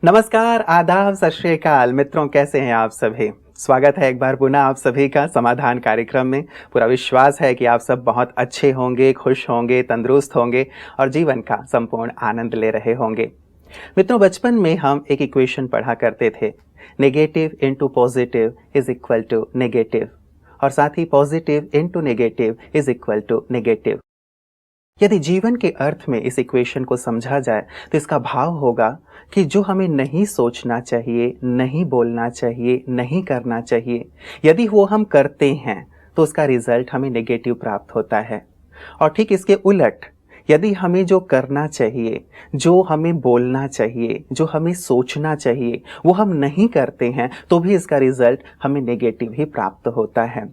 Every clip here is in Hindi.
नमस्कार, आदाब, सत श्री अकाल मित्रों, कैसे हैं आप सभी। स्वागत है एक बार पुनः आप सभी का समाधान कार्यक्रम में। पूरा विश्वास है कि आप सब बहुत अच्छे होंगे, खुश होंगे, तंदुरुस्त होंगे और जीवन का संपूर्ण आनंद ले रहे होंगे। मित्रों, बचपन में हम एक इक्वेशन पढ़ा करते थे, negative into positive is equal to negative, और साथ ही positive into negative is equal to negative. यदि जीवन के अर्थ में इस इक्वेशन को समझा जाए तो इसका भाव होगा कि जो हमें नहीं सोचना चाहिए, नहीं बोलना चाहिए, नहीं करना चाहिए, यदि वो हम करते हैं तो उसका रिजल्ट हमें नेगेटिव प्राप्त होता है। और ठीक इसके उलट, यदि हमें जो करना चाहिए, जो हमें बोलना चाहिए, जो हमें सोचना चाहिए, वो हम नहीं करते हैं तो भी इसका रिजल्ट हमें नेगेटिव ही प्राप्त होता है।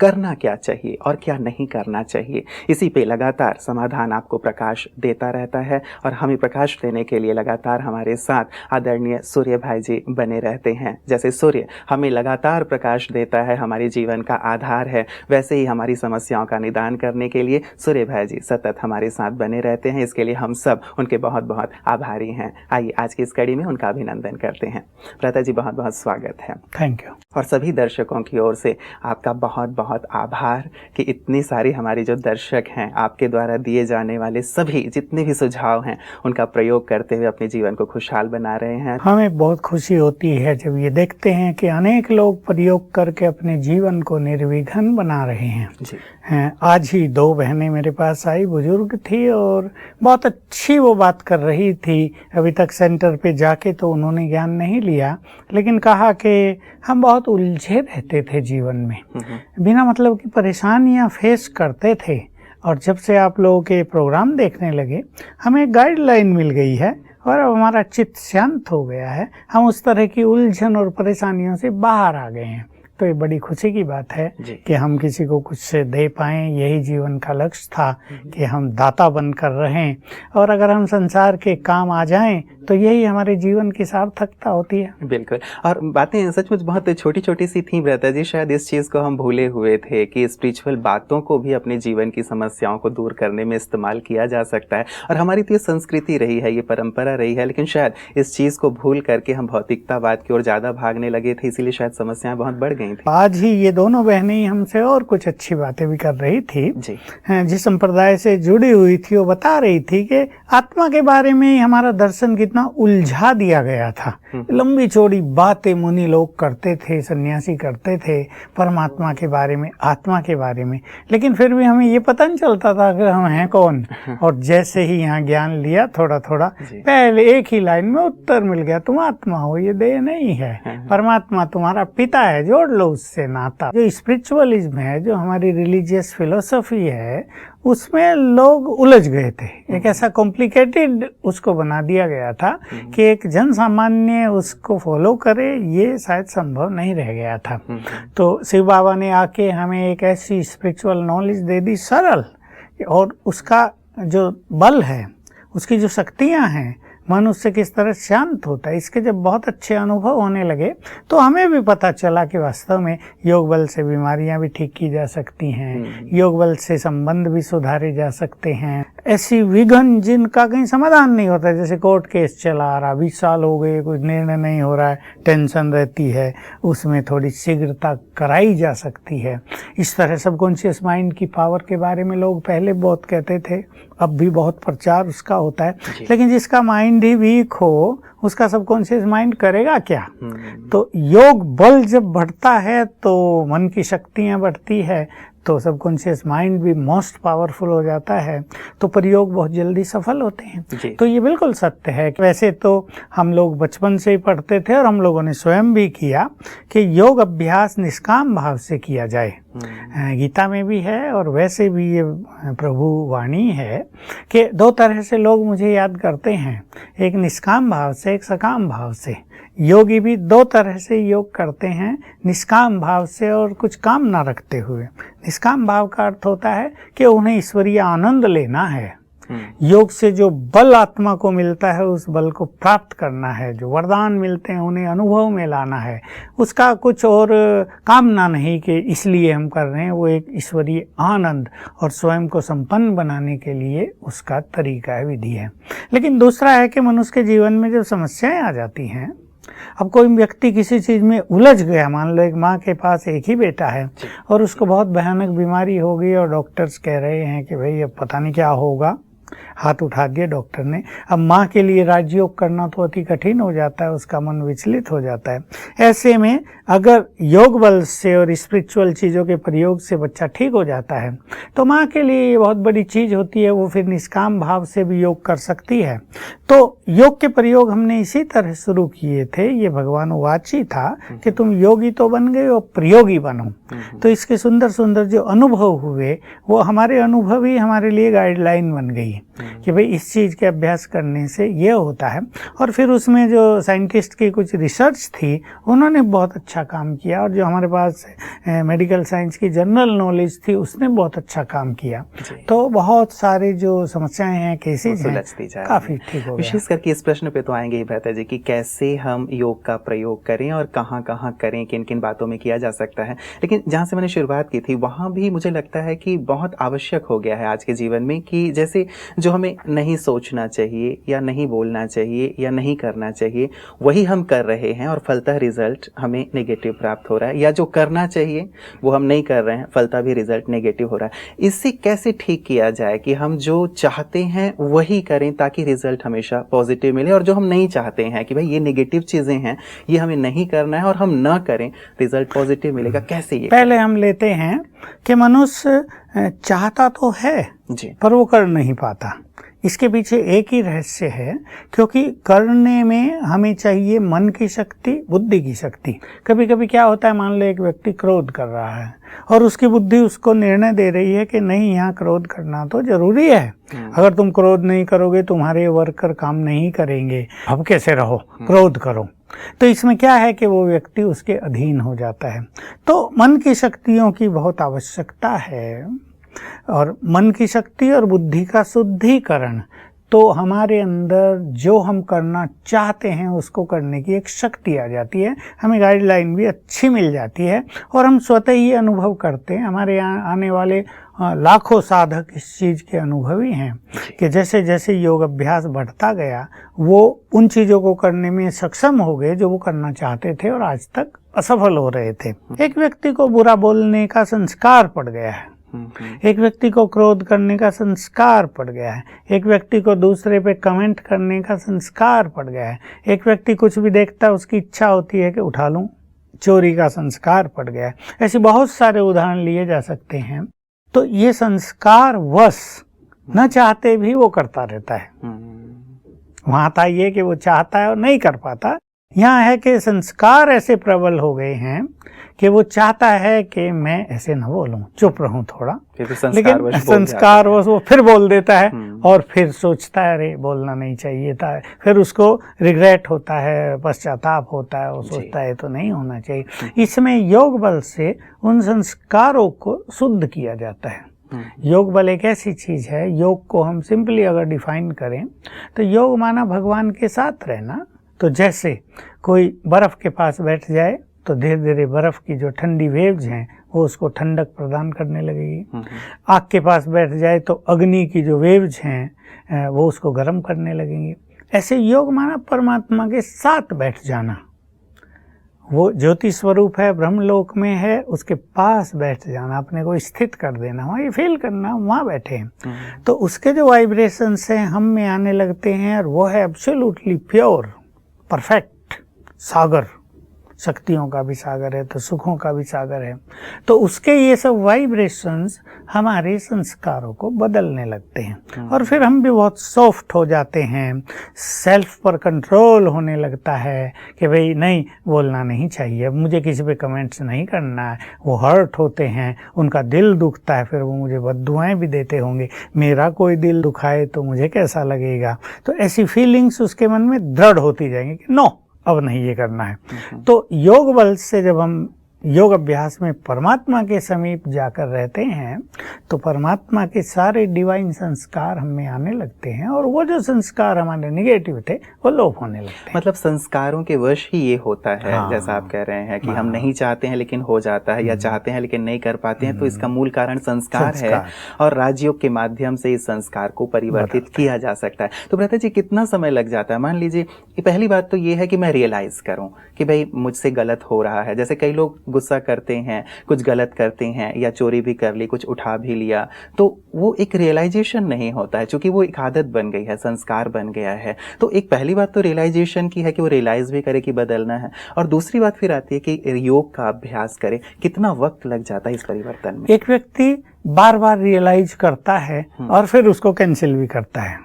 करना क्या चाहिए और क्या नहीं करना चाहिए, इसी पे लगातार समाधान आपको प्रकाश देता रहता है। और हमें प्रकाश देने के लिए लगातार हमारे साथ आदरणीय सूर्य भाई जी बने रहते हैं। जैसे सूर्य हमें लगातार प्रकाश देता है, हमारे जीवन का आधार है, वैसे ही हमारी समस्याओं का निदान करने के लिए सूर्य भाई जी सतत हमारे साथ बने रहते हैं। इसके लिए हम सब उनके बहुत बहुत आभारी हैं। आइए आज की इस कड़ी में उनका अभिनंदन करते हैं। भ्राता जी, बहुत बहुत स्वागत है। Thank you. और सभी दर्शकों की ओर से आपका बहुत बहुत आभार कि इतनी सारी हमारी जो दर्शक हैं, आपके द्वारा दिए जाने वाले सभी जितने भी सुझाव हैं उनका प्रयोग करते हुए अपने जीवन को खुशहाल बना रहे हैं। हमें बहुत खुशी होती है जब ये देखते हैं कि अनेक लोग प्रयोग करके अपने जीवन को निर्विघ्न बना रहे हैं जी। आज ही 2 बहनें मेरे पास आई, बुजुर्ग थी और बहुत अच्छी वो बात कर रही थी। अभी तक सेंटर पे जाके तो उन्होंने ज्ञान नहीं लिया, लेकिन कहा कि हम बहुत उलझे रहते थे जीवन में, बिना मतलब की परेशानियां फेस करते थे। और जब से आप लोगों के प्रोग्राम देखने लगे, हमें गाइडलाइन मिल गई है और अब हमारा चित्त शांत हो गया है। हम उस तरह की उलझन और परेशानियों से बाहर आ गए हैं। तो ये बड़ी खुशी की बात है कि हम किसी को कुछ से दे पाएं। यही जीवन का लक्ष्य था कि हम दाता बनकर रहें, और अगर हम संसार के काम आ जाएं तो यही हमारे जीवन की सार्थकता होती है। बिल्कुल। और बातें सचमुच बहुत छोटी छोटी सी थी भ्राता जी। शायद इस चीज़ को हम भूले हुए थे कि स्पिरिचुअल बातों को भी अपने जीवन की समस्याओं को दूर करने में इस्तेमाल किया जा सकता है। और हमारी तो ये संस्कृति रही है, ये परंपरा रही है, लेकिन शायद इस चीज़ को भूल करके हम भौतिकतावाद की ओर ज़्यादा भागने लगे थे, इसीलिए शायद समस्याएं बहुत बढ़ गई थी। आज ही ये दोनों बहनें हमसे और कुछ अच्छी बातें भी कर रही थी जी। जिस संप्रदाय से जुड़ी हुई थी, वो बता रही थी कि आत्मा के बारे में हमारा दर्शन कितना उलझा दिया गया था। लंबी चौड़ी बातें मुनि लोग करते थे, सन्यासी करते थे परमात्मा के बारे में, आत्मा के बारे में, लेकिन फिर भी हमें ये पता नहीं चलता था कि हम हैं कौन। और जैसे ही यहाँ ज्ञान लिया थोड़ा थोड़ा, पहले एक ही लाइन में उत्तर मिल गया, तुम आत्मा हो, ये देह नहीं है। परमात्मा तुम्हारा पिता है, जोड़ लो उससे नाता। जो स्पिरिचुअलिज्म है, जो हमारी रिलीजियस फिलोसफी है, उसमें लोग उलझ गए थे। एक ऐसा कॉम्प्लिकेटेड उसको बना दिया गया था कि एक जन सामान्य उसको फॉलो करे, ये शायद संभव नहीं रह गया था। तो शिव बाबा ने आके हमें एक ऐसी स्पिरिचुअल नॉलेज दे दी, सरल, और उसका जो बल है, उसकी जो शक्तियां हैं, मन उससे किस तरह शांत होता है। इसके जब बहुत अच्छे अनुभव होने लगे तो हमें भी पता चला कि वास्तव में योग बल से बीमारियां भी ठीक की जा सकती हैं, योग बल से संबंध भी सुधारे जा सकते हैं। ऐसी विघन जिनका कहीं समाधान नहीं होता, जैसे कोर्ट केस चला आ रहा, 20 साल हो गए, कोई निर्णय नहीं हो रहा है, टेंशन रहती है, उसमें थोड़ी शीघ्रता कराई जा सकती है। इस तरह सबकॉन्शियस माइंड की पावर के बारे में लोग पहले बहुत कहते थे, अब भी बहुत प्रचार उसका होता है, लेकिन जिसका माइंड ही वीक हो, उसका सबकॉन्शियस माइंड करेगा क्या। तो योग बल जब बढ़ता है तो मन की शक्तियां बढ़ती है, तो सबकॉन्शियस माइंड भी मोस्ट पावरफुल हो जाता है, तो प्रयोग बहुत जल्दी सफल होते हैं। तो ये बिल्कुल सत्य है। वैसे तो हम लोग बचपन से ही पढ़ते थे और हम लोगों ने स्वयं भी किया कि योग अभ्यास निष्काम भाव से किया जाए। गीता में भी है और वैसे भी ये प्रभु वाणी है कि 2 तरह से लोग मुझे याद करते हैं, एक निष्काम भाव से, एक सकाम भाव से। योगी भी 2 तरह से योग करते हैं, निष्काम भाव से और कुछ काम ना रखते हुए। निष्काम भाव का अर्थ होता है कि उन्हें ईश्वरीय आनंद लेना है, योग से जो बल आत्मा को मिलता है उस बल को प्राप्त करना है, जो वरदान मिलते हैं उन्हें अनुभव में लाना है। उसका कुछ और कामना नहीं कि इसलिए हम कर रहे हैं, वो एक ईश्वरीय आनंद और स्वयं को संपन्न बनाने के लिए उसका तरीका है, विधि है। लेकिन दूसरा है कि मनुष्य के जीवन में जब समस्याएं आ जाती हैं, अब कोई व्यक्ति किसी चीज़ में उलझ गया, मान लो एक माँ के पास एक ही बेटा है और उसको बहुत भयानक बीमारी हो गई और डॉक्टर्स कह रहे हैं कि भाई अब पता नहीं क्या होगा, हाथ उठा दिया डॉक्टर ने। अब माँ के लिए राजयोग करना तो अति कठिन हो जाता है, उसका मन विचलित हो जाता है। ऐसे में अगर योग बल से और स्पिरिचुअल चीज़ों के प्रयोग से बच्चा ठीक हो जाता है तो माँ के लिए ये बहुत बड़ी चीज़ होती है, वो फिर निष्काम भाव से भी योग कर सकती है। तो योग के प्रयोग हमने इसी तरह शुरू किए थे। ये भगवान वाची था कि तुम योगी तो बन गए और प्रयोगी बनो। तो इसके सुंदर सुंदर जो अनुभव हुए वो हमारे अनुभव ही हमारे लिए गाइडलाइन बन गई कि भाई इस चीज़ के अभ्यास करने से ये होता है। और फिर उसमें जो साइंटिस्ट की कुछ रिसर्च थी उन्होंने बहुत अच्छा काम किया, और जो हमारे पास मेडिकल साइंस की जनरल नॉलेज थी उसने बहुत अच्छा काम किया। तो बहुत सारे जो समस्याएं हैं, केसेस हैं, काफ़ी ठीक हो गया। विशेष करके इस प्रश्न पे तो आएंगे ही भ्राता जी कि कैसे हम योग का प्रयोग करें और कहाँ कहाँ करें, किन किन बातों में किया जा सकता है। लेकिन जहाँ से मैंने शुरुआत की थी वहाँ भी मुझे लगता है कि बहुत आवश्यक हो गया है आज के जीवन में कि जैसे जो हमें नहीं सोचना चाहिए या नहीं बोलना चाहिए या नहीं करना चाहिए वही हम कर रहे हैं और फलतः रिजल्ट हमें नेगेटिव प्राप्त हो रहा है, या जो करना चाहिए वो हम नहीं कर रहे हैं, फलतः भी रिजल्ट नेगेटिव हो रहा है। इससे कैसे ठीक किया जाए कि हम जो चाहते हैं वही करें ताकि रिजल्ट हमेशा पॉजिटिव मिले, और जो हम नहीं चाहते हैं कि भाई ये नेगेटिव चीज़ें हैं ये हमें नहीं करना है और हम ना करें रिजल्ट पॉजिटिव मिलेगा, कैसे ये पहले हम लेते हैं कि मनुष्य चाहता तो है जी पर वो कर नहीं पाता। इसके पीछे एक ही रहस्य है, क्योंकि करने में हमें चाहिए मन की शक्ति, बुद्धि की शक्ति। कभी कभी क्या होता है, मान लो एक व्यक्ति क्रोध कर रहा है और उसकी बुद्धि उसको निर्णय दे रही है कि नहीं, यहाँ क्रोध करना तो जरूरी है, अगर तुम क्रोध नहीं करोगे तुम्हारे वर्कर काम नहीं करेंगे, अब कैसे रहो, क्रोध करो। तो इसमें क्या है कि वो व्यक्ति उसके अधीन हो जाता है। तो मन की शक्तियों की बहुत आवश्यकता है, और मन की शक्ति और बुद्धि का शुद्धिकरण, तो हमारे अंदर जो हम करना चाहते हैं उसको करने की एक शक्ति आ जाती है, हमें गाइडलाइन भी अच्छी मिल जाती है और हम स्वतः ही अनुभव करते हैं। हमारे यहाँ आने वाले लाखों साधक इस चीज़ के अनुभवी हैं कि जैसे जैसे योग अभ्यास बढ़ता गया वो उन चीज़ों को करने में सक्षम हो गए जो वो करना चाहते थे और आज तक असफल हो रहे थे। एक व्यक्ति को बुरा बोलने का संस्कार पड़ गया है, एक व्यक्ति को क्रोध करने का संस्कार पड़ गया है, एक व्यक्ति को दूसरे पे कमेंट करने का संस्कार पड़ गया है, एक व्यक्ति कुछ भी देखता है उसकी इच्छा होती है कि उठा लूं, चोरी का संस्कार पड़ गया है। ऐसे बहुत सारे उदाहरण लिए जा सकते हैं। तो ये संस्कार वश न चाहते भी वो करता रहता है। वहाँ आता ये कि वो चाहता है और नहीं कर पाता। यहाँ है कि संस्कार ऐसे प्रबल हो गए हैं कि वो चाहता है कि मैं ऐसे न बोलूं, चुप रहूं थोड़ा, लेकिन संस्कार वो फिर बोल देता है और फिर सोचता है अरे बोलना नहीं चाहिए था, फिर उसको रिग्रेट होता है, पश्चाताप होता है, वो सोचता है तो नहीं होना चाहिए। इसमें योग बल से उन संस्कारों को शुद्ध किया जाता है। योग बल एक ऐसी चीज है, योग को हम सिंपली अगर डिफाइन करें तो योग माना भगवान के साथ रहना। तो जैसे कोई बर्फ के पास बैठ जाए तो धीरे धीरे बर्फ की जो ठंडी वेव्स हैं वो उसको ठंडक प्रदान करने लगेगी। आग के पास बैठ जाए तो अग्नि की जो वेव्स हैं वो उसको गर्म करने लगेंगी। ऐसे योग माना परमात्मा के साथ बैठ जाना। वो ज्योति स्वरूप है, ब्रह्मलोक में है, उसके पास बैठ जाना, अपने को स्थित कर देना, वहाँ ये फील करना वहाँ बैठे हैं। तो उसके जो वाइब्रेशंस हैं हम में आने लगते हैं और वो है एब्सोल्युटली प्योर, परफेक्ट सागर, शक्तियों का भी सागर है तो सुखों का भी सागर है। तो उसके ये सब वाइब्रेशंस हमारे संस्कारों को बदलने लगते हैं और फिर हम भी बहुत सॉफ्ट हो जाते हैं, सेल्फ पर कंट्रोल होने लगता है कि भाई नहीं बोलना नहीं चाहिए, मुझे किसी पे कमेंट्स नहीं करना है। वो हर्ट होते हैं, उनका दिल दुखता है, फिर वो मुझे बद्दुआएं भी देते होंगे, मेरा कोई दिल दुखाए तो मुझे कैसा लगेगा। तो ऐसी फीलिंग्स उसके मन में दृढ़ होती जाएंगी कि नो अब नहीं ये करना है। तो योग बल से जब हम योग अभ्यास में परमात्मा के समीप जाकर रहते हैं तो परमात्मा के सारे डिवाइन संस्कार हम में आने लगते हैं और वो जो संस्कार हमारे निगेटिव थे वो लोप होने लगते हैं। मतलब संस्कारों के वश ही ये होता है। हाँ, जैसा आप कह रहे हैं कि हाँ, हम नहीं चाहते हैं लेकिन हो जाता है, या चाहते हैं लेकिन नहीं कर पाते हैं, तो इसका मूल कारण संस्कार है और राजयोग के माध्यम से इस संस्कार को परिवर्तित किया जा सकता है। तो भ्राता जी कितना समय लग जाता है? मान लीजिए कि पहली बात तो ये है कि मैं रियलाइज करूं कि भाई मुझसे गलत हो रहा है। जैसे कई लोग गुस्सा करते हैं, कुछ गलत करते हैं, या चोरी भी कर ली, कुछ उठा भी लिया, तो वो एक रियलाइजेशन नहीं होता है, क्योंकि वो एक आदत बन गई है, संस्कार बन गया है। तो एक पहली बात तो रियलाइजेशन की है कि वो रियलाइज भी करे कि बदलना है, और दूसरी बात फिर आती है कि योग का अभ्यास करे। कितना वक्त लग जाता है इस परिवर्तन में? एक व्यक्ति बार बार रियलाइज करता है और फिर उसको कैंसिल भी करता है।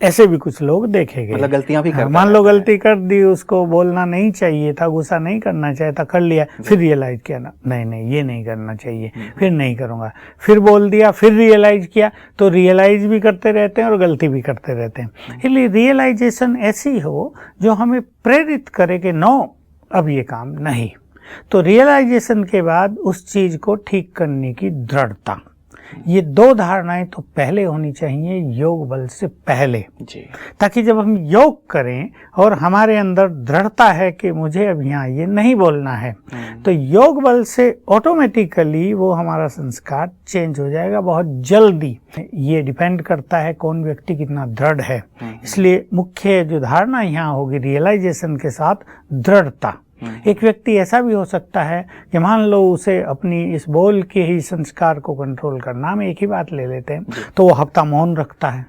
ऐसे भी कुछ लोग देखे गए। मतलब गलतियां भी करता मान लो गलती कर दी, उसको बोलना नहीं चाहिए था, गुस्सा नहीं करना चाहिए था, कर लिया, फिर रियलाइज किया ना नहीं ये नहीं करना चाहिए, फिर नहीं करूंगा, फिर बोल दिया, फिर रियलाइज किया, तो रियलाइज भी करते रहते हैं और गलती भी करते रहते हैं। इसलिए रियलाइजेशन ऐसी हो जो हमें प्रेरित करे कि नो अब ये काम नहीं। तो रियलाइजेशन के बाद उस चीज को ठीक करने की दृढ़ता, ये दो धारणाएं तो पहले होनी चाहिए योग बल से पहले जी। ताकि जब हम योग करें और हमारे अंदर दृढ़ता है कि मुझे अब यहाँ ये नहीं बोलना है, तो योग बल से ऑटोमेटिकली वो हमारा संस्कार चेंज हो जाएगा बहुत जल्दी। ये डिपेंड करता है कौन व्यक्ति कितना दृढ़ है। इसलिए मुख्य जो धारणा यहाँ होगी रियलाइजेशन के साथ दृढ़ता। एक व्यक्ति ऐसा भी हो सकता है कि मान लो उसे अपनी इस बोल के ही संस्कार को कंट्रोल करना, हम एक ही बात ले लेते हैं, तो वो हफ्ता मौन रखता है।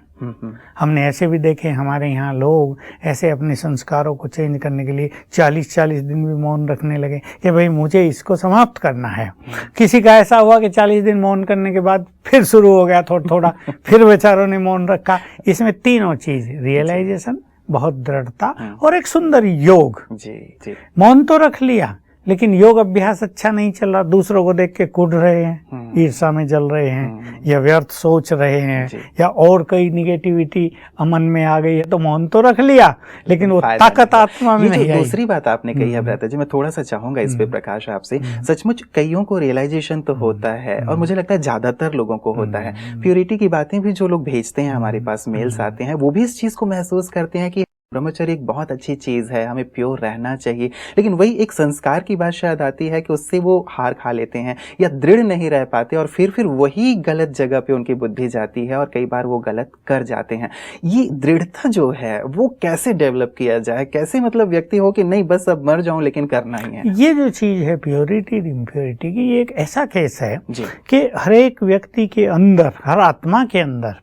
हमने ऐसे भी देखे, हमारे यहाँ लोग ऐसे अपने संस्कारों को चेंज करने के लिए 40-40 दिन भी मौन रखने लगे कि भाई मुझे इसको समाप्त करना है। किसी का ऐसा हुआ कि 40 दिन मौन करने के बाद फिर शुरू हो गया थोड़ा थोड़ा, फिर बेचारों ने मौन रखा। इसमें तीनों चीज, रियलाइजेशन, बहुत दृढ़ता और एक सुंदर योग। जी। मौन तो रख लिया लेकिन योग अभ्यास अच्छा नहीं चल रहा, दूसरों को देख के कुढ़ रहे हैं, ईर्ष्या में जल रहे हैं, या व्यर्थ सोच रहे हैं, या और कई निगेटिविटी मन में आ गई है, तो मौन तो रख लिया लेकिन वो ताकत आत्मा में नहीं आई। दूसरी बात आपने कही है भ्राता जी, मैं थोड़ा सा चाहूंगा इस पे प्रकाश आपसे। सचमुच कईयों को रियलाइजेशन तो होता है, और मुझे लगता है ज्यादातर लोगों को होता है। प्योरिटी की बातें भी जो लोग भेजते हैं हमारे पास, मेल्स आते हैं, वो भी इस चीज को महसूस करते हैं कि ब्रह्मचर्य एक बहुत अच्छी चीज है, हमें प्योर रहना चाहिए, लेकिन वही एक संस्कार की बात शायद आती है कि उससे वो हार खा लेते हैं या दृढ़ नहीं रह पाते, और फिर वही गलत जगह पे उनकी बुद्धि जाती है और कई बार वो गलत कर जाते हैं। ये दृढ़ता जो है वो कैसे डेवलप किया जाए? कैसे मतलब व्यक्ति हो कि नहीं बस अब मर जाऊं लेकिन करना ही है? ये जो चीज है प्योरिटी इम्प्योरिटी की, ये एक ऐसा केस है कि हर एक व्यक्ति के अंदर, हर आत्मा के अंदर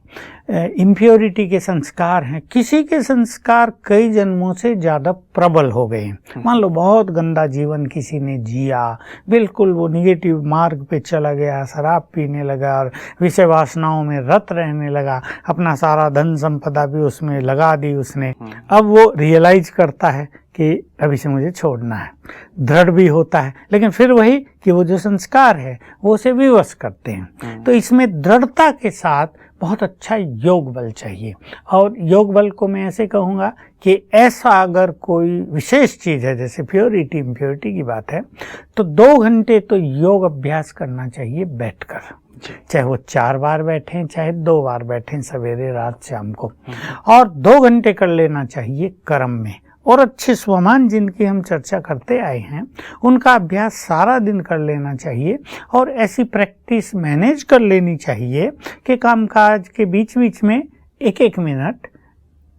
इम्प्योरिटी के संस्कार हैं। किसी के संस्कार कई जन्मों से ज्यादा प्रबल हो गए हैं। मान लो बहुत गंदा जीवन किसी ने जिया, बिल्कुल वो निगेटिव मार्ग पे चला गया, शराब पीने लगा और विषय वासनाओं में रत रहने लगा, अपना सारा धन संपदा भी उसमें लगा दी उसने। अब वो रियलाइज करता है कि अभी से मुझे छोड़ना है, दृढ़ भी होता है, लेकिन फिर वही कि वो जो संस्कार है वो उसे विवश करते हैं। तो इसमें दृढ़ता के साथ बहुत अच्छा योग बल चाहिए। और योग बल को मैं ऐसे कहूँगा कि ऐसा अगर कोई विशेष चीज़ है, जैसे प्योरिटी इम्प्योरिटी की बात है, तो 2 घंटे तो योग अभ्यास करना चाहिए बैठकर, चाहे वो 4 बार बैठें चाहे 2 बार बैठें, सवेरे रात शाम को, और 2 घंटे कर लेना चाहिए कर्म में। और अच्छे स्वमान जिनकी हम चर्चा करते आए हैं उनका अभ्यास सारा दिन कर लेना चाहिए, और ऐसी प्रैक्टिस मैनेज कर लेनी चाहिए कि कामकाज के बीच बीच में 1-1 मिनट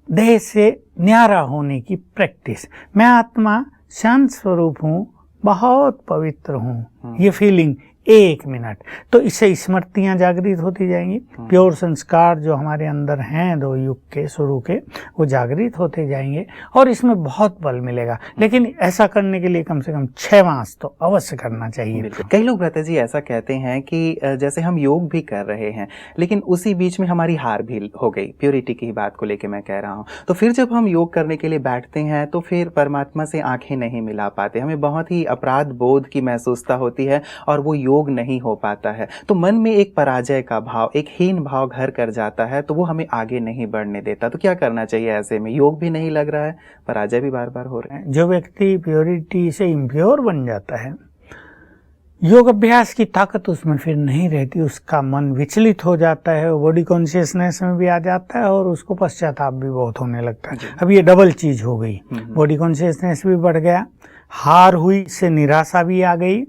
देह से न्यारा होने की प्रैक्टिस। मैं आत्मा शांत स्वरूप हूँ, बहुत पवित्र हूँ, ये फीलिंग 1 मिनट, तो इससे स्मृतियाँ जागृत होती जाएंगी। प्योर संस्कार जो हमारे अंदर हैं 2 युग के शुरू के, वो जागृत होते जाएंगे और इसमें बहुत बल मिलेगा। लेकिन ऐसा करने के लिए कम से कम 6 मास तो अवश्य करना चाहिए। कई लोग भ्राता जी ऐसा कहते हैं कि जैसे हम योग भी कर रहे हैं लेकिन उसी बीच में हमारी हार भी हो गई, प्योरिटी की बात को लेकर मैं कह रहा हूँ, तो फिर जब हम योग करने के लिए बैठते हैं तो फिर परमात्मा से आंखें नहीं मिला पाते, हमें बहुत ही अपराध बोध की महसूसता होती है और वो योग नहीं हो पाता है। तो मन में एक पराजय का भाव, एक हीन भाव घर कर जाता है, तो वो हमें आगे नहीं बढ़ने देता। तो क्या करना चाहिए ऐसे में? योग भी नहीं लग रहा है, पराजय भी बार बार हो रहे हैं। जो व्यक्ति प्योरिटी से इम्प्योर बन जाता है योग अभ्यास की ताकत उसमें फिर नहीं रहती, उसका मन विचलित हो जाता है, बॉडी कॉन्शियसनेस में भी आ जाता है और उसको पश्चाताप भी बहुत होने लगता है। अब ये डबल चीज हो गई, बॉडी कॉन्शियसनेस भी बढ़ गया, हार हुई, इससे निराशा भी आ गई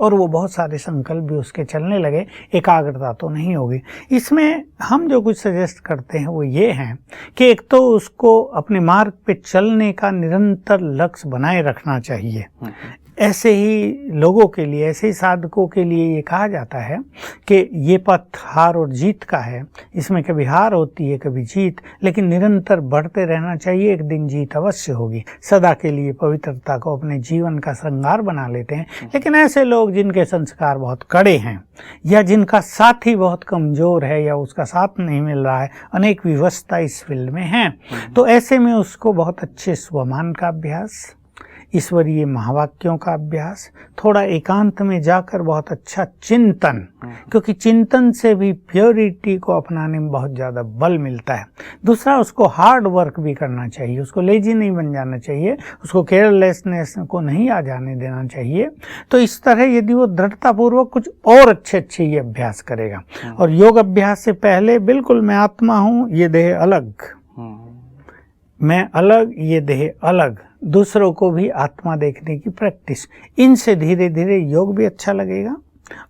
और वो बहुत सारे संकल्प भी उसके चलने लगे, एकाग्रता तो नहीं होगी। इसमें हम जो कुछ सजेस्ट करते हैं वो ये हैं कि एक तो उसको अपने मार्ग पे चलने का निरंतर लक्ष्य बनाए रखना चाहिए। ऐसे ही लोगों के लिए, ऐसे ही साधकों के लिए ये कहा जाता है कि ये पथ हार और जीत का है, इसमें कभी हार होती है कभी जीत, लेकिन निरंतर बढ़ते रहना चाहिए, एक दिन जीत अवश्य होगी। सदा के लिए पवित्रता को अपने जीवन का श्रृंगार बना लेते हैं, लेकिन ऐसे लोग जिनके संस्कार बहुत कड़े हैं या जिनका साथी बहुत कमजोर है या उसका साथ नहीं मिल रहा है, अनेक विवशता इस फील्ड में है, तो ऐसे में उसको बहुत अच्छे स्वमान का अभ्यास, ईश्वरीय महावाक्यों का अभ्यास, थोड़ा एकांत में जाकर बहुत अच्छा चिंतन, क्योंकि चिंतन से भी प्योरिटी को अपनाने में बहुत ज़्यादा बल मिलता है। दूसरा, उसको हार्ड वर्क भी करना चाहिए, उसको लेजी नहीं बन जाना चाहिए, उसको केयरलेसनेस को नहीं आ जाने देना चाहिए। तो इस तरह यदि वो दृढ़तापूर्वक कुछ और अच्छे ये अभ्यास करेगा। और योग अभ्यास से पहले बिल्कुल मैं आत्मा हूँ, ये देह अलग, मैं अलग, ये देह अलग, दूसरों को भी आत्मा देखने की प्रैक्टिस, इनसे धीरे धीरे योग भी अच्छा लगेगा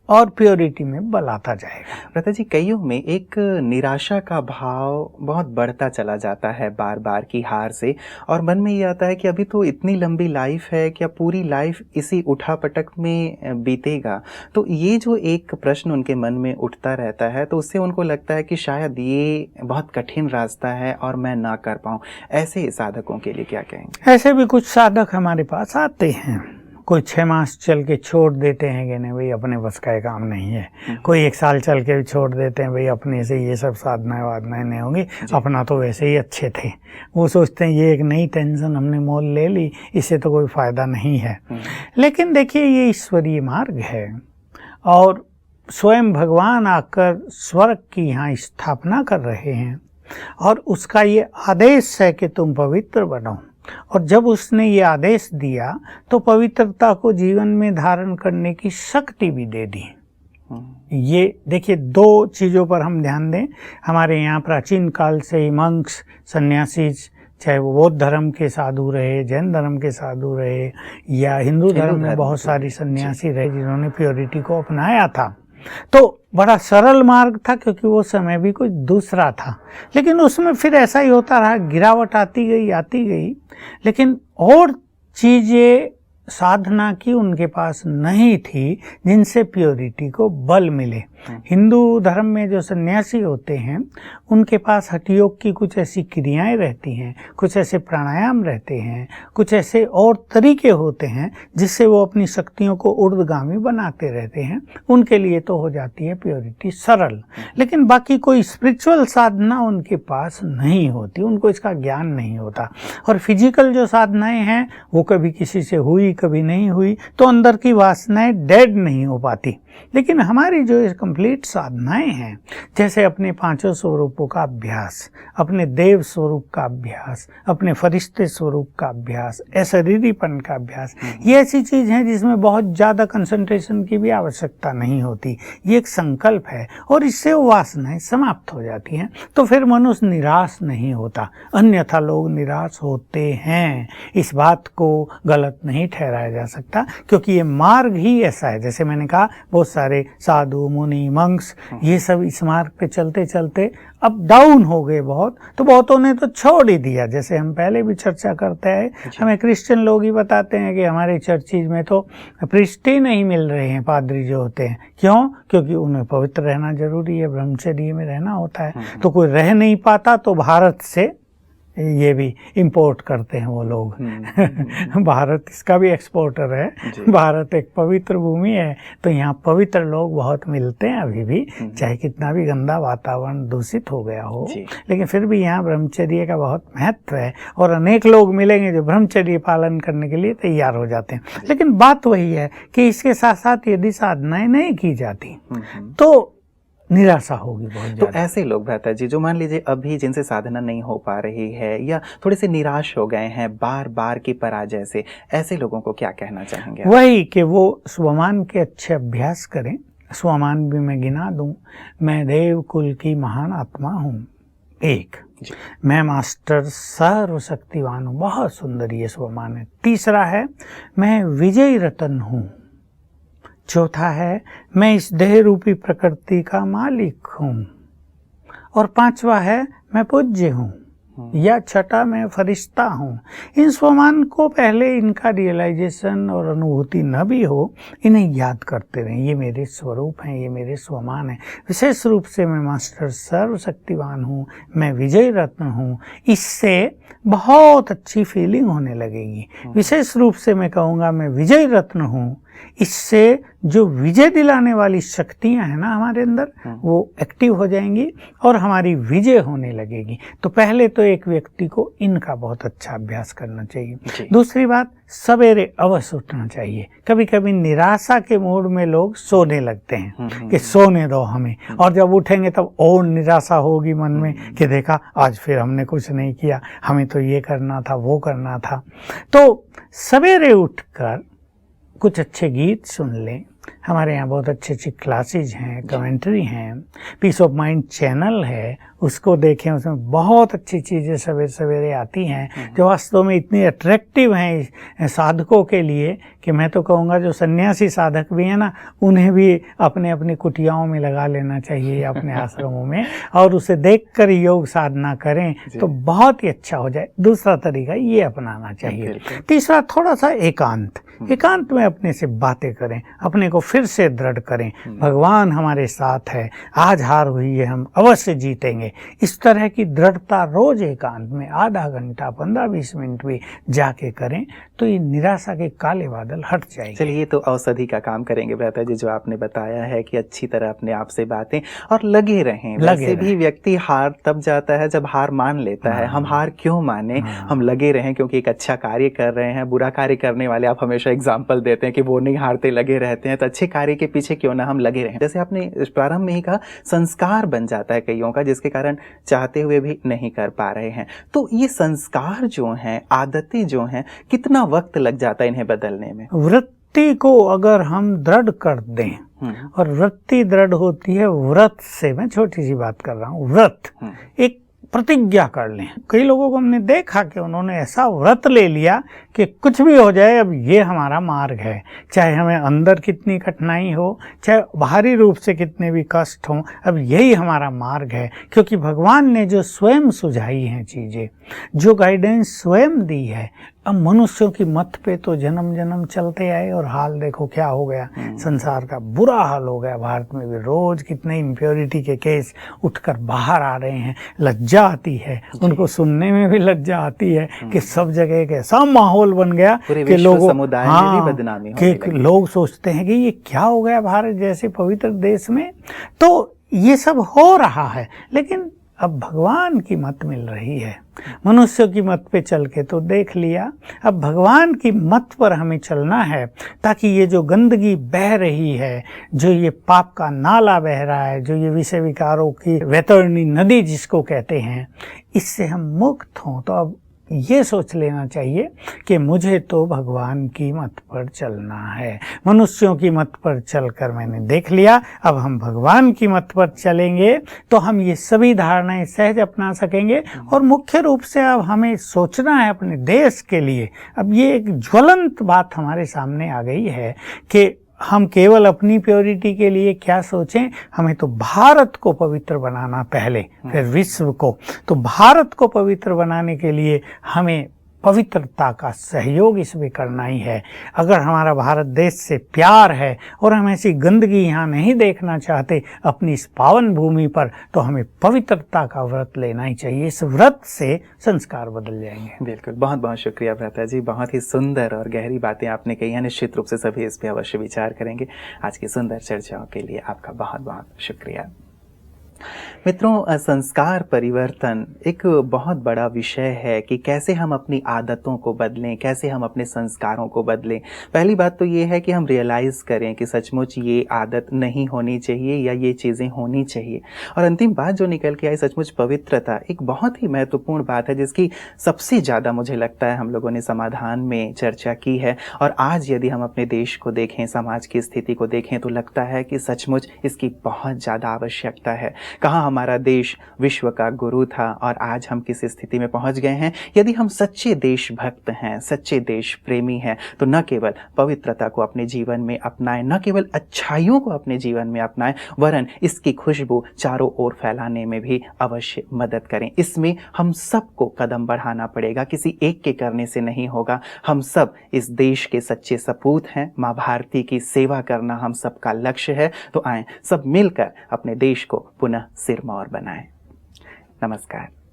और प्योरिटी में बल आता जाएगा। भ्राता जी, कईयों में एक निराशा का भाव बहुत बढ़ता चला जाता है बार बार की हार से, और मन में ये आता है कि अभी तो इतनी लंबी लाइफ है, क्या पूरी लाइफ इसी उठापटक में बीतेगा। तो ये जो एक प्रश्न उनके मन में उठता रहता है, तो उससे उनको लगता है कि शायद ये बहुत कठिन रास्ता है और मैं ना कर पाऊँ। ऐसे साधकों के लिए क्या कहेंगे? ऐसे भी कुछ साधक हमारे पास आते हैं, कोई 6 मास चल के छोड़ देते हैं कि नहीं भाई अपने बस का काम नहीं है, कोई 1 साल चल के भी छोड़ देते हैं भाई अपने से ये सब साधनाएं वाधनाएं नहीं होंगी, अपना तो वैसे ही अच्छे थे। वो सोचते हैं ये एक नई टेंशन हमने मोल ले ली, इससे तो कोई फायदा नहीं है। लेकिन देखिए, ये ईश्वरीय मार्ग है और स्वयं भगवान आकर स्वर्ग की यहाँ स्थापना कर रहे हैं और उसका ये आदेश है कि तुम पवित्र बनो। और जब उसने ये आदेश दिया तो पवित्रता को जीवन में धारण करने की शक्ति भी दे दी। ये देखिए, 2 चीज़ों पर हम ध्यान दें। हमारे यहाँ प्राचीन काल से ही मंक्स, सन्यासी, चाहे वो बौद्ध धर्म के साधु रहे, जैन धर्म के साधु रहे या हिंदू धर्म में बहुत सारी सन्यासी रहे जिन्होंने प्योरिटी को अपनाया था। तो बड़ा सरल मार्ग था क्योंकि वो समय भी कुछ दूसरा था, लेकिन उसमें फिर ऐसा ही होता रहा, गिरावट आती गई, लेकिन और चीज़ें साधना की उनके पास नहीं थी जिनसे प्योरिटी को बल मिले। हिंदू धर्म में जो सन्यासी होते हैं उनके पास हठ योग की कुछ ऐसी क्रियाएं रहती हैं, कुछ ऐसे प्राणायाम रहते हैं, कुछ ऐसे और तरीके होते हैं जिससे वो अपनी शक्तियों को ऊर्ध्वगामी बनाते रहते हैं। उनके लिए तो हो जाती है प्योरिटी सरल, लेकिन बाकी कोई स्पिरिचुअल साधना उनके पास नहीं होती, उनको इसका ज्ञान नहीं होता। और फिजिकल जो साधनाएं हैं वो कभी किसी से हुई, कभी नहीं हुई, तो अंदर की वासनाएं डेड नहीं हो पाती। लेकिन हमारी जो कंप्लीट साधनाएं हैं, जैसे अपने 5 स्वरूपों का अभ्यास, अपने देव स्वरूप का अभ्यास, अपने फरिश्ते स्वरूप का अभ्यास, अशरीरीपन का अभ्यास, ये ऐसी चीज है जिसमें बहुत ज़्यादा कंसंट्रेशन की भी आवश्यकता नहीं होती। ये एक संकल्प है और इससे वो वासनाएं समाप्त हो जाती हैं। तो फिर मनुष्य निराश नहीं होता, अन्यथा लोग निराश होते हैं। इस बात को गलत नहीं ठहराया जा सकता क्योंकि ये मार्ग ही ऐसा है। जैसे मैंने कहा, बहुत सारे साधु, मुनि, मंक्स, ये सब इस मार्ग पे चलते चलते अब डाउन हो गए बहुत, तो बहुतों ने तो छोड़ ही दिया। जैसे हम पहले भी चर्चा करते हैं, हमें क्रिश्चियन लोग ही बताते हैं कि हमारे चर्चिज में तो प्रीस्ट ही नहीं मिल रहे हैं, पादरी जो होते हैं। क्यों? क्योंकि उन्हें पवित्र रहना जरूरी है, ब्रह्मचर्य में रहना होता है। तो कोई रह नहीं पाता तो भारत से ये भी इंपोर्ट करते हैं वो लोग। भारत इसका भी एक्सपोर्टर है। भारत एक पवित्र भूमि है, तो यहाँ पवित्र लोग बहुत मिलते हैं अभी भी, चाहे कितना भी गंदा वातावरण दूषित हो गया हो, लेकिन फिर भी यहाँ ब्रह्मचर्य का बहुत महत्व है और अनेक लोग मिलेंगे जो ब्रह्मचर्य पालन करने के लिए तैयार हो जाते हैं। लेकिन बात वही है कि इसके साथ साथ यदि साधनाएं नहीं की जाती तो निराशा होगी बहुत तो ज्यादा। ऐसे लोग भ्राता जी जो मान लीजिए अभी जिनसे साधना नहीं हो पा रही है या थोड़े से निराश हो गए हैं बार बार की पराजय से, ऐसे लोगों को क्या कहना चाहेंगे आप? वही कि वो स्वमान के अच्छे अभ्यास करें। स्वमान भी मैं गिना दूं, मैं देव कुल की महान आत्मा हूँ, एक, जी। मैं मास्टर सर्वशक्तिवान हूँ, बहुत सुंदर ये स्वमान है। तीसरा है मैं विजयी रतन हूँ। चौथा है मैं इस देह रूपी प्रकृति का मालिक हूँ। और पांचवा है मैं पूज्य हूँ, या छठा मैं फरिश्ता हूँ। इन स्वमान को पहले इनका रियलाइजेशन और अनुभूति न भी हो, इन्हें याद करते रहें, ये मेरे स्वरूप हैं, ये मेरे स्वमान हैं। विशेष रूप से मैं मास्टर सर्वशक्तिवान हूँ, मैं विजय रत्न हूँ, इससे बहुत अच्छी फीलिंग होने लगेगी। विशेष रूप से मैं कहूँगा मैं विजय रत्न हूँ, इससे जो विजय दिलाने वाली शक्तियां हैं ना हमारे अंदर, वो एक्टिव हो जाएंगी और हमारी विजय होने लगेगी। तो पहले तो एक व्यक्ति को इनका बहुत अच्छा अभ्यास करना चाहिए। दूसरी बात, सवेरे अवश्य उठना चाहिए। कभी कभी निराशा के मूड में लोग सोने लगते हैं कि सोने दो हमें, और जब उठेंगे तब और निराशा होगी मन में कि देखा आज फिर हमने कुछ नहीं किया, हमें तो ये करना था, वो करना था। तो सवेरे उठकर कुछ अच्छे गीत सुन लें। हमारे यहाँ बहुत अच्छी अच्छी क्लासेज हैं, कमेंट्री हैं, पीस ऑफ माइंड चैनल है, उसको देखें। उसमें बहुत अच्छी चीज़ें सवेरे सवेरे आती हैं जो वास्तव में इतनी अट्रैक्टिव हैं साधकों के लिए कि मैं तो कहूँगा जो सन्यासी साधक भी हैं ना, उन्हें भी अपने अपनी कुटियाओं में लगा लेना चाहिए या अपने आश्रमों में, और उसे देखकर योग साधना करें तो बहुत ही अच्छा हो जाए। दूसरा तरीका ये अपनाना चाहिए। तीसरा, थोड़ा सा एकांत में अपने से बातें करें, अपने को फिर से दृढ़ करें, भगवान हमारे साथ है, आज हार हुई है, हम अवश्य जीतेंगे। इस तरह की दृढ़ता रोज एकांत में आधा घंटा 15-20 मिनट भी जाके करें तो ये निराशा के काले बादल हट जाएंगे। चलिए, ये तो औषधि का काम करेंगे भ्राता जी जो आपने बताया है कि अच्छी तरह अपने आप से बातें और लगे रहें। वैसे भी व्यक्ति हार तब जाता है जब हार मान लेता है। हम हार क्यों माने, हम लगे रहें, क्योंकि एक अच्छा कार्य कर रहे हैं। बुरा कार्य करने वाले आप हमेशा एग्जाम्पल देते हैं कि वो नहीं हारते, लगे रहते हैं, तो अच्छे कार्य के पीछे क्यों ना हम लगे रहें। जैसे आपने प्रारंभ में ही कहा, संस्कार बन जाता है कईयों का, जिसके कारण चाहते हुए भी नहीं कर पा रहे हैं। तो ये संस्कार जो हैं, आदतें जो हैं, कितना वक्त लग जाता है इन्हें बदलने में? वृत्ति को अगर हम दृढ़ कर दें, और वृत्ति दृढ़ होती है व्रत से, मैं छोटी सी बात कर रहा हूँ, व्रत, एक प्रतिज्ञा कर लें। कई लोगों को हमने देखा कि उन्होंने ऐसा व्रत ले लिया कि कुछ भी हो जाए अब ये हमारा मार्ग है, चाहे हमें अंदर कितनी कठिनाई हो, चाहे बाहरी रूप से कितने भी कष्ट हों, अब यही हमारा मार्ग है। क्योंकि भगवान ने जो स्वयं सुझाई हैं चीज़ें, जो गाइडेंस स्वयं दी है, अब मनुष्यों की मत पे तो जन्म जन्म चलते आए और हाल देखो क्या हो गया। संसार का बुरा हाल हो गया। भारत में भी रोज कितने इम्प्योरिटी के केस उठकर बाहर आ रहे हैं। लज्जा आती है, उनको सुनने में भी लज्जा आती है कि सब जगह एक ऐसा माहौल बन गया कि लोगों, समुदाय में भी बदनामी होने लगी। लोग सोचते हैं कि ये क्या हो गया भारत जैसे पवित्र देश में। तो ये सब हो रहा है, लेकिन अब भगवान की मत मिल रही है। मनुष्यों की मत पे चल के तो देख लिया, अब भगवान की मत पर हमें चलना है, ताकि ये जो गंदगी बह रही है, जो ये पाप का नाला बह रहा है, जो ये विषय विकारों की वैतरणी नदी जिसको कहते हैं, इससे हम मुक्त हों। तो अब ये सोच लेना चाहिए कि मुझे तो भगवान की मत पर चलना है। मनुष्यों की मत पर चलकर मैंने देख लिया, अब हम भगवान की मत पर चलेंगे तो हम ये सभी धारणाएं सहज अपना सकेंगे। और मुख्य रूप से अब हमें सोचना है अपने देश के लिए। अब ये एक ज्वलंत बात हमारे सामने आ गई है कि हम केवल अपनी प्योरिटी के लिए क्या सोचें, हमें तो भारत को पवित्र बनाना पहले, फिर विश्व को। तो भारत को पवित्र बनाने के लिए हमें पवित्रता का सहयोग इसमें करना ही है। अगर हमारा भारत देश से प्यार है और हम ऐसी गंदगी यहाँ नहीं देखना चाहते अपनी इस पावन भूमि पर, तो हमें पवित्रता का व्रत लेना ही चाहिए। इस व्रत से संस्कार बदल जाएंगे। बिल्कुल, बहुत बहुत शुक्रिया भ्राता जी, बहुत ही सुंदर और गहरी बातें आपने कही हैं। निश्चित रूप से सभी इस पर अवश्य विचार करेंगे। आज की सुंदर चर्चाओं के लिए आपका बहुत बहुत शुक्रिया। मित्रों, संस्कार परिवर्तन एक बहुत बड़ा विषय है कि कैसे हम अपनी आदतों को बदलें, कैसे हम अपने संस्कारों को बदलें। पहली बात तो ये है कि हम रियलाइज़ करें कि सचमुच ये आदत नहीं होनी चाहिए या ये चीज़ें होनी चाहिए। और अंतिम बात जो निकल के आई, सचमुच पवित्रता एक बहुत ही महत्वपूर्ण बात है जिसकी सबसे ज़्यादा मुझे लगता है हम लोगों ने समाधान में चर्चा की है। और आज यदि हम अपने देश को देखें, समाज की स्थिति को देखें, तो लगता है कि सचमुच इसकी बहुत ज़्यादा आवश्यकता है। कहाँ हमारा देश विश्व का गुरु था और आज हम किस स्थिति में पहुंच गए हैं। यदि हम सच्चे देशभक्त हैं, सच्चे देश प्रेमी हैं, तो न केवल पवित्रता को अपने जीवन में अपनाएं, न केवल अच्छाइयों को अपने जीवन में अपनाएं, वरन इसकी खुशबू चारों ओर फैलाने में भी अवश्य मदद करें। इसमें हम सबको कदम बढ़ाना पड़ेगा, किसी एक के करने से नहीं होगा। हम सब इस देश के सच्चे सपूत हैं, माँ भारती की सेवा करना हम सबका लक्ष्य है। तो आएं सब मिलकर अपने देश को पुनः सिरमौर बनाएं। नमस्कार।